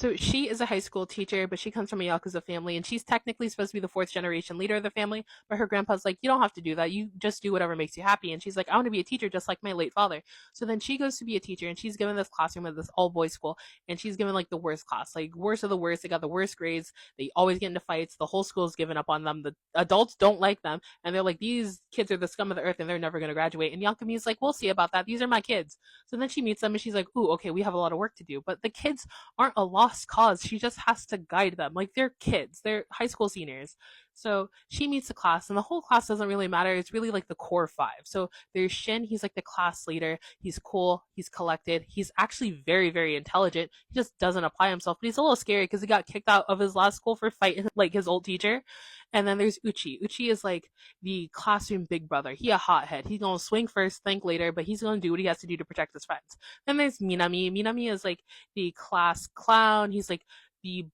So she is a high school teacher, but she comes from a Yakuza family, and she's technically supposed to be the fourth generation leader of the family. But her grandpa's like, you don't have to do that. You just do whatever makes you happy. And she's like, I want to be a teacher just like my late father. So then she goes to be a teacher, and she's given this classroom at this all boys school, and she's given like the worst class, like worst of the worst. They got the worst grades. They always get into fights. The whole school's given up on them. The adults don't like them, and they're like, these kids are the scum of the earth, and they're never going to graduate. And Yakumi's like, we'll see about that. These are my kids. So then she meets them, and she's like, ooh, okay, we have a lot of work to do. But the kids aren't a lost cause. She just has to guide them. Like they're kids, they're high school seniors. So she meets the class, and the whole class doesn't really matter. It's really like the core five. So there's Shin. He's like the class leader. He's cool. He's collected. He's actually very, very intelligent. He just doesn't apply himself, but he's a little scary because he got kicked out of his last school for fighting like his old teacher. And then there's Uchi. Uchi is like the classroom big brother. He a hothead. He's gonna swing first, think later, but he's gonna do what he has to do to protect his friends. Then there's Minami. Minami is like the class clown. He's like the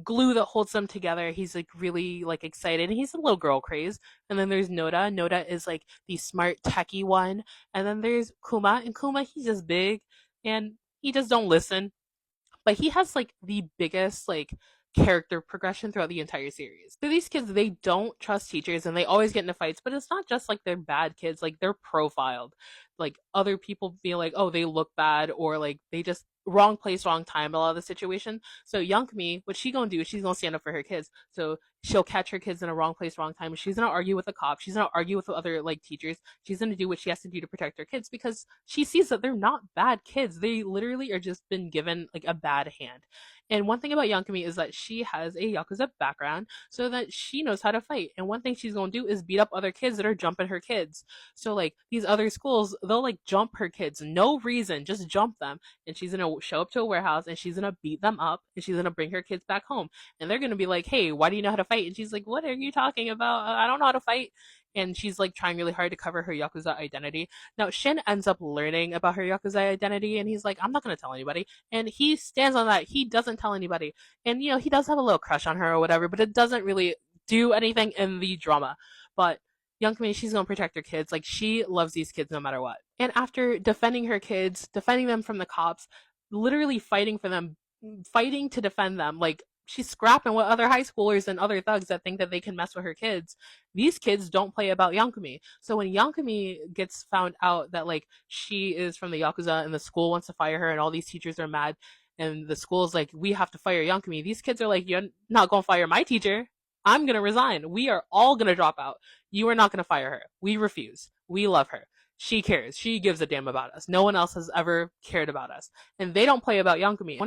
glue that holds them together. He's like really like excited. And he's a little girl craze. And then there's Noda. Noda is like the smart techie one. And then there's Kuma. And Kuma, he's just big and he just don't listen. But he has like the biggest like character progression throughout the entire series. So these kids, they don't trust teachers and they always get into fights, but it's not just like they're bad kids, like they're profiled. Like other people feel like, oh, they look bad, or like they just wrong place, wrong time, a lot of the situation. So Youngmi, what she gonna do is she's gonna stand up for her kids. So she'll catch her kids in a wrong place, wrong time. She's gonna argue with the cop. She's gonna argue with the other like teachers. She's gonna do what she has to do to protect her kids because she sees that they're not bad kids. They literally are just been given like a bad hand. And one thing about Yankumi is that she has a Yakuza background so that she knows how to fight. And one thing she's going to do is beat up other kids that are jumping her kids. So, like, these other schools, they'll, like, jump her kids. No reason, just jump them. And she's going to show up to a warehouse and she's going to beat them up and she's going to bring her kids back home. And they're going to be like, hey, why do you know how to fight? And she's like, what are you talking about? I don't know how to fight. And she's like trying really hard to cover her Yakuza identity. Now, Shin ends up learning about her Yakuza identity and he's like, I'm not going to tell anybody. And he stands on that. He doesn't tell anybody. And, you know, he does have a little crush on her or whatever, but it doesn't really do anything in the drama. But Young she's going to protect her kids. Like, she loves these kids no matter what. And after defending her kids, defending them from the cops, literally fighting for them, fighting to defend them, like, she's scrapping with other high schoolers and other thugs that think that they can mess with her kids. These kids don't play about Yankumi. So when Yankumi gets found out that like she is from the Yakuza and the school wants to fire her and all these teachers are mad and the school's like, we have to fire Yankumi. These kids are like, you're not going to fire my teacher. I'm going to resign. We are all going to drop out. You are not going to fire her. We refuse. We love her. She cares. She gives a damn about us. No one else has ever cared about us. And they don't play about Yankumi.